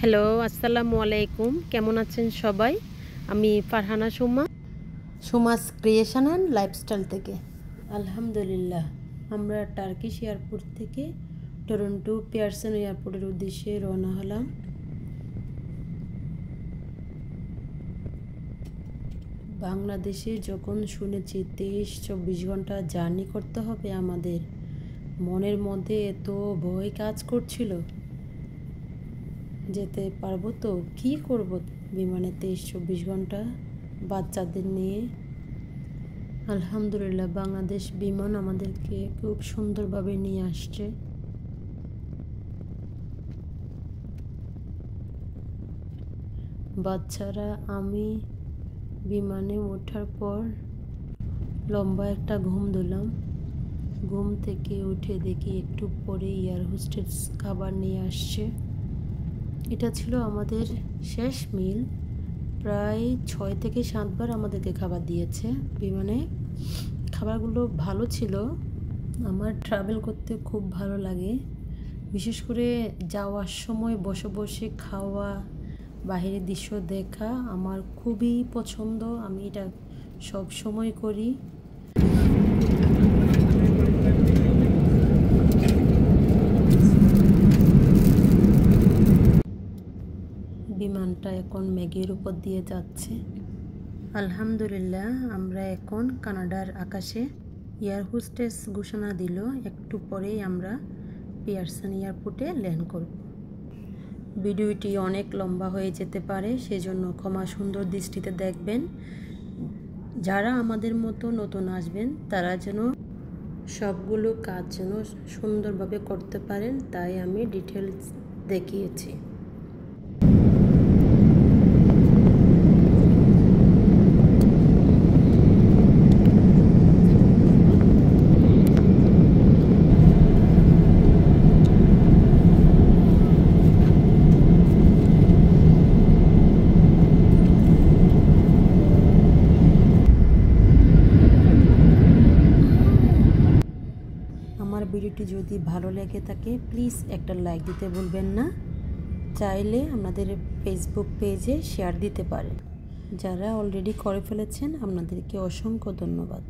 Hello, আসসালামু আলাইকুম। কেমন আছেন সবাই? আমি Farhana Suma's creation and lifestyle থেকে। আলহামদুলিল্লাহ, আমরা টার্কিশ এয়ারপোর্ট থেকে টরন্টো পিয়ারসন এয়ারপোর্টের উদ্দেশ্যে রওনা হলাম। বাংলাদেশে যখন শুনেছি 23-24 ঘন্টা জার্নি করতে হবে আমাদের, মনের মধ্যে এত ভয় কাজ করছিল। যেতে পারবো তো, কী করব বিমানে 23-24 ঘন্টা বাচ্চাদের নিয়ে। আলহামদুলিল্লাহ, বাংলাদেশ বিমান আমাদেরকে খুব সুন্দরভাবে নিয়ে আসছে। বাচ্চারা, আমি বিমানে ওঠার পর লম্বা একটা ঘুম দিলাম। ঘুম থেকে উঠে দেখি একটু পরে এয়ার হোস্টেস খাবার নিয়ে আসছে। এটা ছিল আমাদের শেষ মিল। প্রায় 6 থেকে 7 বার আমাদেরকে খাবার দিয়েছে বিমানে। খাবারগুলো ভালো ছিল। আমার ট্রাভেল করতে খুব ভালো লাগে, বিশেষ করে যাওয়ার সময় বসে বসে খাওয়া, বাহিরের দৃশ্য দেখা আমার খুবই পছন্দ। আমি এটা সব সময় করি। বিমানটা এখন মেঘের উপর দিয়ে যাচ্ছে। আলহামদুলিল্লাহ, আমরা এখন কানাডার আকাশে। এয়ার হোস্টেস ঘোষণা দিল একটু পরেই আমরা পিয়ারসন এয়ারপোর্টে ল্যান্ড করব। ভিডিওটি অনেক লম্বা হয়ে যেতে পারে, সেজন্য ক্ষমা সুন্দর দৃষ্টিতে দেখবেন। যারা আমাদের মতো নতুন আসবেন তারা যেন সবগুলো কাজ যেন সুন্দরভাবে করতে পারেন, তাই আমি ডিটেলস দেখিয়েছি। আমার ভিডিওটি যদি ভালো লেগে থাকে প্লিজ একটা লাইক দিতে ভুলবেন না। চাইলে আমাদের ফেসবুক পেজে শেয়ার দিতে পারেন। যারা অলরেডি করে ফেলেছেন আপনাদেরকে অসংখ্য ধন্যবাদ।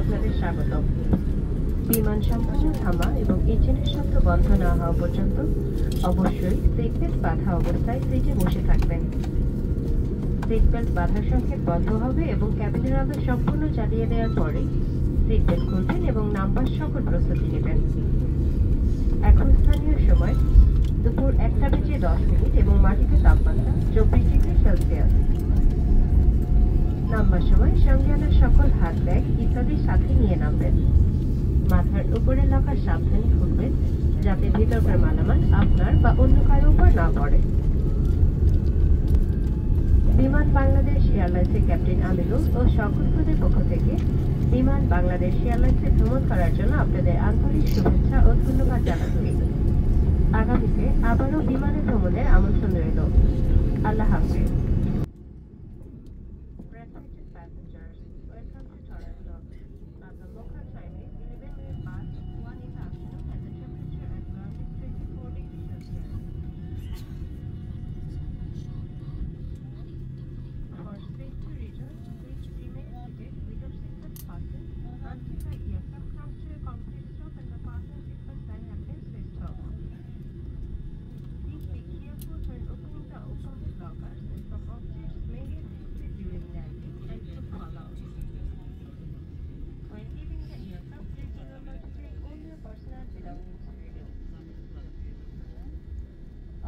আপনাদের স্বাগতম। বিমান সম্পূর্ণ থামা এবং ইঞ্জিনের শব্দ বন্ধ না হওয়া পর্যন্ত অবশ্যই সিট বেল্ট বাঁধা অবস্থায় সিটে বসে থাকবেন। সিট বেল্ট বাঁধার সংকেত বন্ধ হবে এবং ক্যাবিনের আলো সম্পূর্ণ জ্বালিয়ে দেওয়ার পরে সিট বেল্ট খুলবেন এবং নামবার সকল প্রস্তুতি নেবেন। এখন স্থানীয় সময় দুপুর 1:10 এবং মাটিতে তাপমাত্রা 24 ডিগ্রি সেলসিয়াস। নামবার সময় সঙ্গে আনা সকল হাত ব্যাগ ইত্যাদি সাথে নিয়ে নামবেন। মাথার উপরে লকার সাবধানে খুলবেন যাতে ভিতরকার মালামাল আপনার বা অন্য কারো উপর না পড়ে। বিমান বাংলাদেশ এয়ারলাইন্সের ক্যাপ্টেন আমিনুল ও সকলদের পক্ষ থেকে বিমান বাংলাদেশ এয়ারলাইন্সে ভ্রমণ করার জন্য আপনাদের আন্তরিক শুভেচ্ছা ও ধন্যবাদ জানাচ্ছি। আগামীতে আবারও বিমানে ভ্রমণের আমন্ত্রণ রইল। আল্লাহ হাফেজ।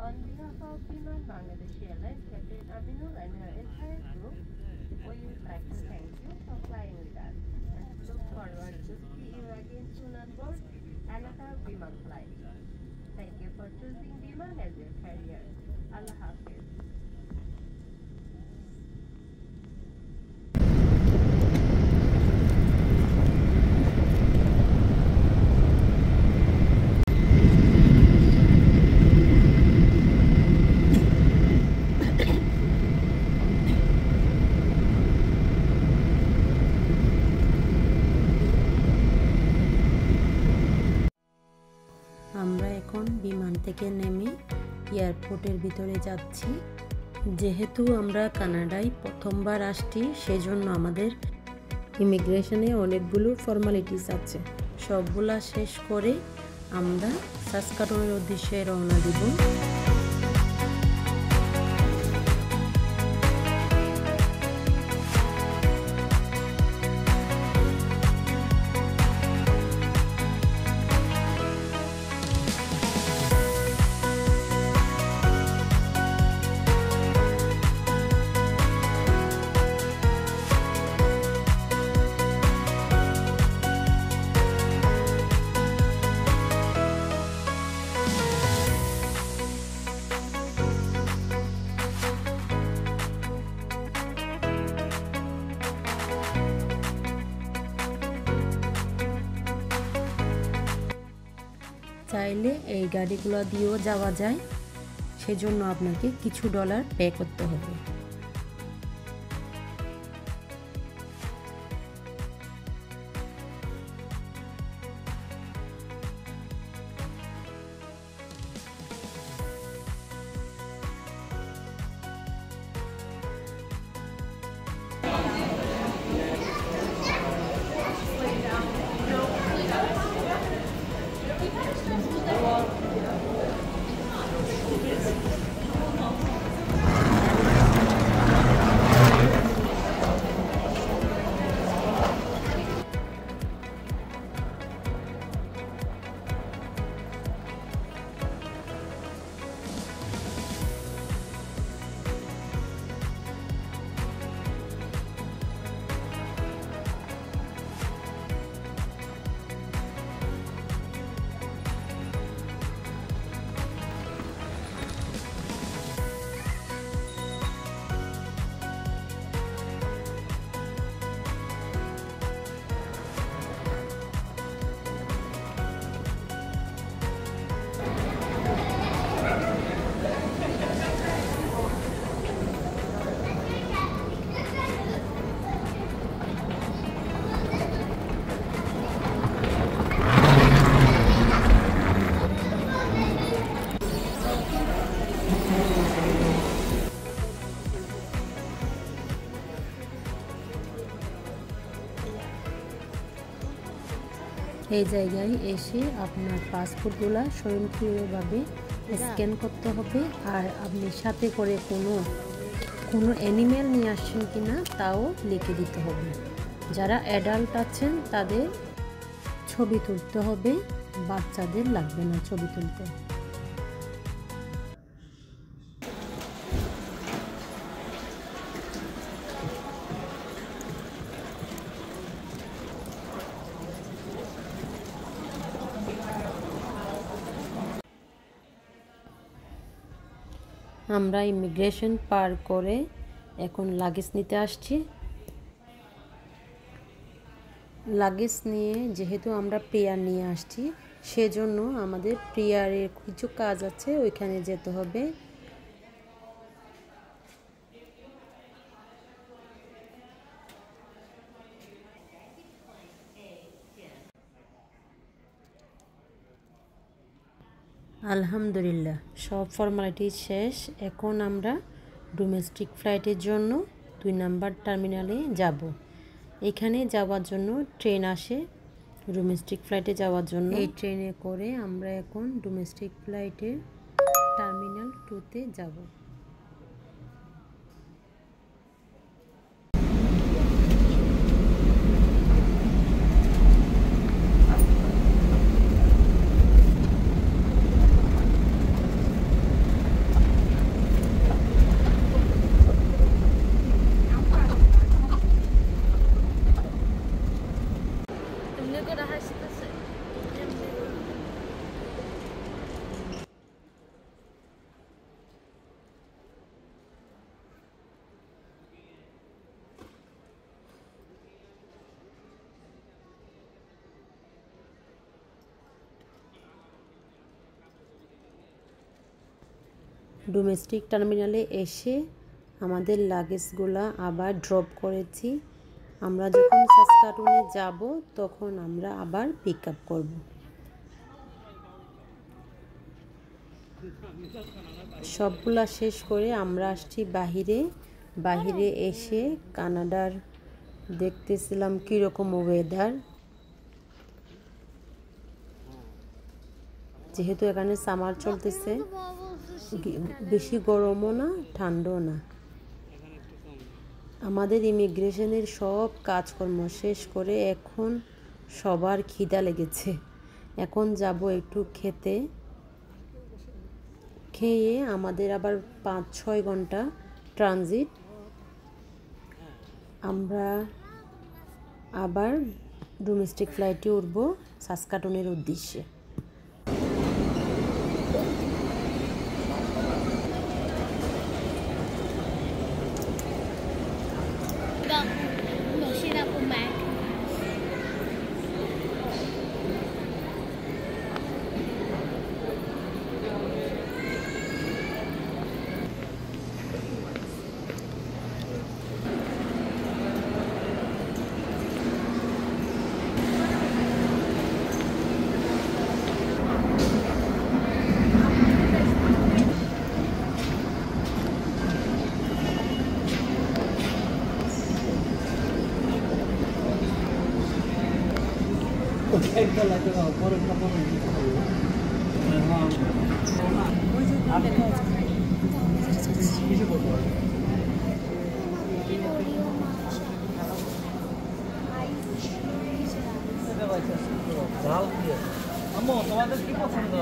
On behalf of Biman Bangladesh Airlines, Captain Aminul and her entire crew, we would like to thank you for flying with us and look forward to see you again soon on board another Biman flight. Thank you for choosing Biman as your carrier. Allah Hafiz. থেকে নেমে এয়ারপোর্টের ভিতরে যাচ্ছি। যেহেতু আমরা কানাডায় প্রথমবার আসছি, সেজন্য আমাদের ইমিগ্রেশনে অনেকগুলো ফর্মালিটিস আছে। সবগুলা শেষ করে আমরা সাসকাটুনের উদ্দেশ্যে রওনা দিব। চাইলে এই গাড়িগুলো দিয়েও যাওয়া যায়, সেজন্য আপনাকে কিছু ডলার পে করতে হবে। এই জায়গায় এসে আপনার পাসপোর্টগুলো স্বয়ংক্রিয়ভাবে স্ক্যান করতে হবে, আর আপনি সাথে করে কোনো অ্যানিমেল নিয়ে আসছেন কিনা তাও লিখে দিতে হবে। যারা অ্যাডাল্ট আছেন তাদের ছবি তুলতে হবে, বাচ্চাদের লাগবে না ছবি তুলতে। আমরা ইমিগ্রেশন পার করে এখন লাগেজ নিতে আসছি। লাগেজ নিয়ে যেহেতু আমরা প্রেয়ার নিয়ে আসছি, সেজন্য আমাদের প্রেয়ারের কিছু কাজ আছে, ওইখানে যেতে হবে। আলহামদুলিল্লাহ, সব ফর্মালিটি শেষ। এখন আমরা ডোমেস্টিক ফ্লাইটের জন্য 2 নাম্বার টার্মিনালে যাব। এখানে যাওয়ার জন্য ট্রেন আসে ডোমেস্টিক ফ্লাইটে যাওয়ার জন্য। এই ট্রেনে করে আমরা এখন ডোমেস্টিক ফ্লাইটের টার্মিনাল 2-তে যাব। ডোমেস্টিক টার্মিনালে এসে আমাদের লাগেজগুলা আবার ড্রপ করেছি। আমরা যখন সাসকাটুনে যাব তখন আমরা আবার পিক আপ করব। সবগুলা শেষ করে আমরা আসছি বাহিরে এসে কানাডার দেখতেছিলাম কীরকম ওয়েদার। যেহেতু এখানে সামার চলতেছে, বেশি গরমও না ঠান্ডাও না। আমাদের ইমিগ্রেশনের সব কাজকর্ম শেষ করে এখন সবার খিদা লেগেছে। এখন যাব একটু খেয়ে আমাদের আবার 5-6 ঘন্টা ট্রানজিট। আমরা আবার ডোমেস্টিক ফ্লাইটে উঠব সাসকাটুনের উদ্দেশ্যে। তোমাদের কি পছন্দ?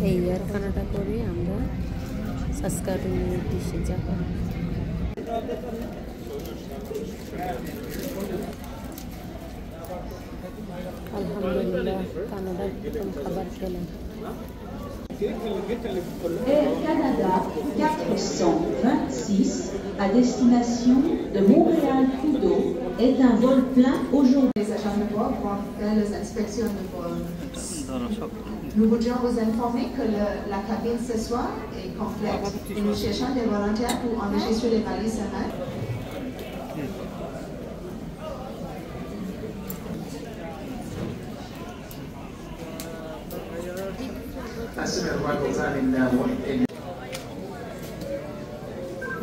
এই এয়ার কানাডা করে আমরা সাসকাটুনের উদ্দেশ্যে যাব। আলহামদুলিল্লাহ কানাডার প্রথম খাবার খেলাম। Air Canada 426 à destination de Montréal-Trudeau est un vol plein aujourd'hui. Les agents de bord vont faire les inspections de vol. Nous voudrions vous informer que la cabine ce soir est complète et nous cherchons des volontaires pour enregistrer les valises à main.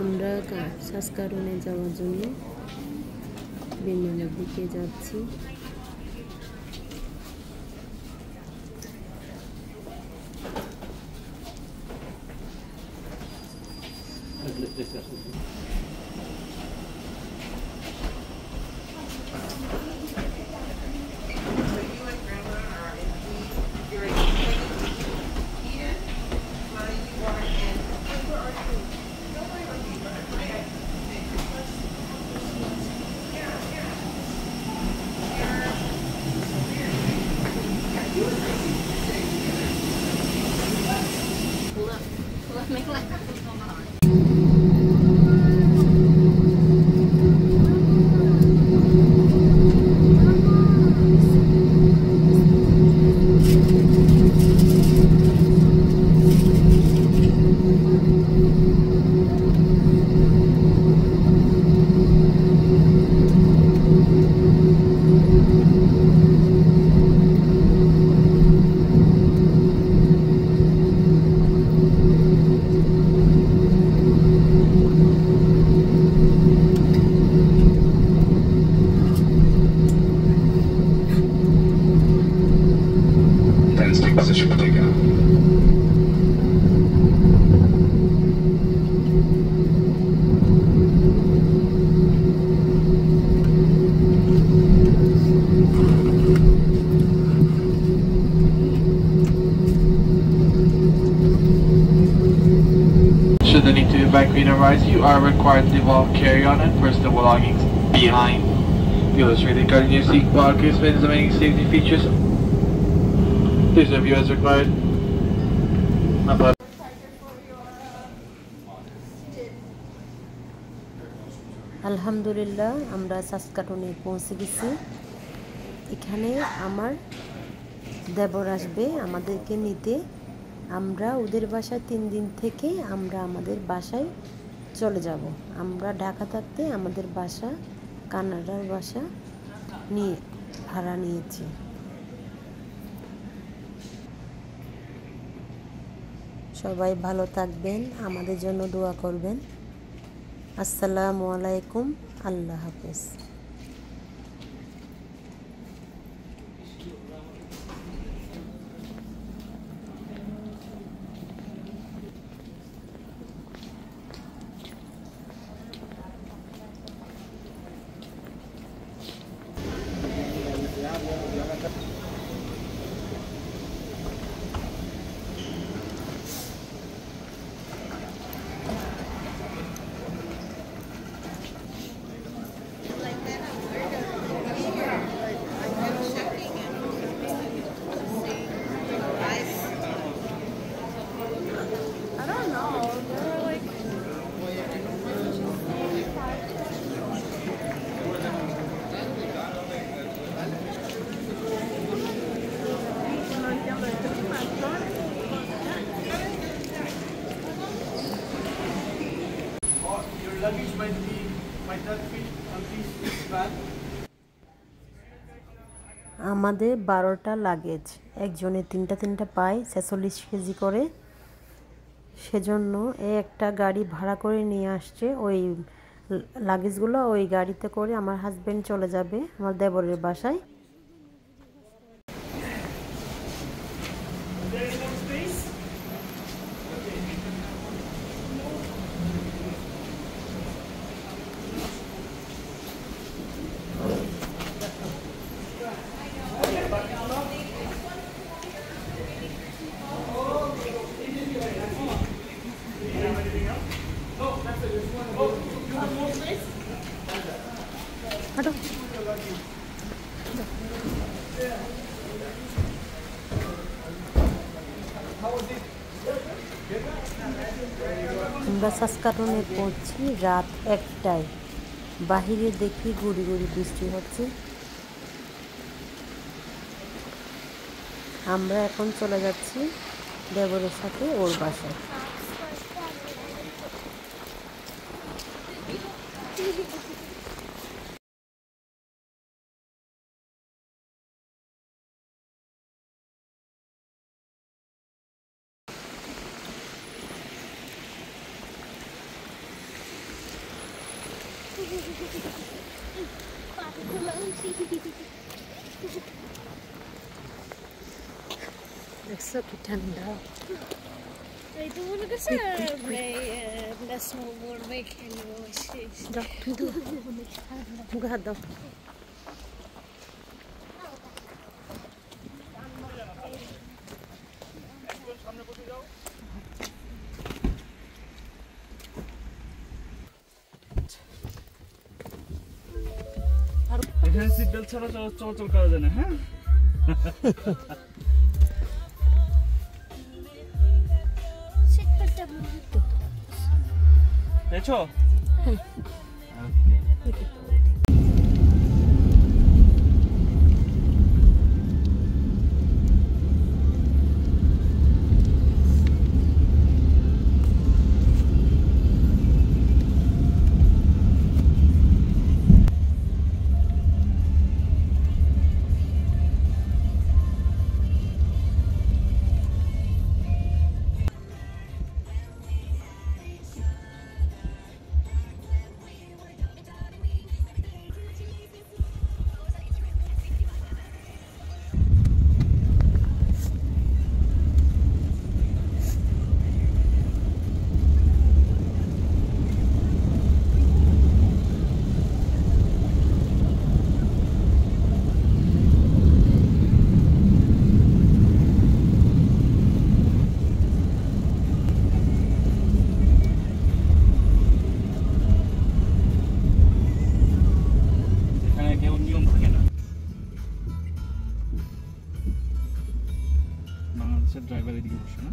আমরা সাসকাটুনে যাওয়ার জন্য বিমানের দিকে যাচ্ছি। Position for takeoff. Should the need to evacuate arise, you are required to leave all carry-on and personal belongings behind. The illustrated card in your seat belt explains the many safety features. Please review as required. আলহামদুলিল্লাহ আমরা সাসকাটুনে পৌঁছে গেছি। এখানে আমার দেবর আসবে আমাদেরকে নিতে। আমরা ওদের বাসায় 3 দিন থেকে আমরা আমাদের বাসায় চলে যাব। আমরা ঢাকা থাকতে আমাদের বাসা কানাডার বাসা নিয়ে ভাড়া নিয়েছি। সবাই ভালো থাকবেন, আমাদের জন্য দোয়া করবেন। আসসালামু আলাইকুম, আল্লাহ হাফেজ। আমাদের 12টা লাগেজ, একজনে 3টা পায়, 46 কেজি করে। সেজন্য একটা গাড়ি ভাড়া করে নিয়ে আসছে। ওই লাগেজগুলো ওই গাড়িতে করে আমার হাজবেন্ড চলে যাবে আমার দেবরের বাসায়। আমরা সাসকাটনে পৌঁছি রাত 1টায়। বাহিরে দেখি গুড়ি গুড়ি বৃষ্টি হচ্ছে। আমরা এখন চলে যাচ্ছি দেবরের সাথে ওর বাসায়। দেখছো কি ঠান্ডা। এখানে সিট বেল্ট ছাড়া চলাচল করা যায় না। হ্যাঁ, দেখছো? ড্রাইভার এদিকে বসে না।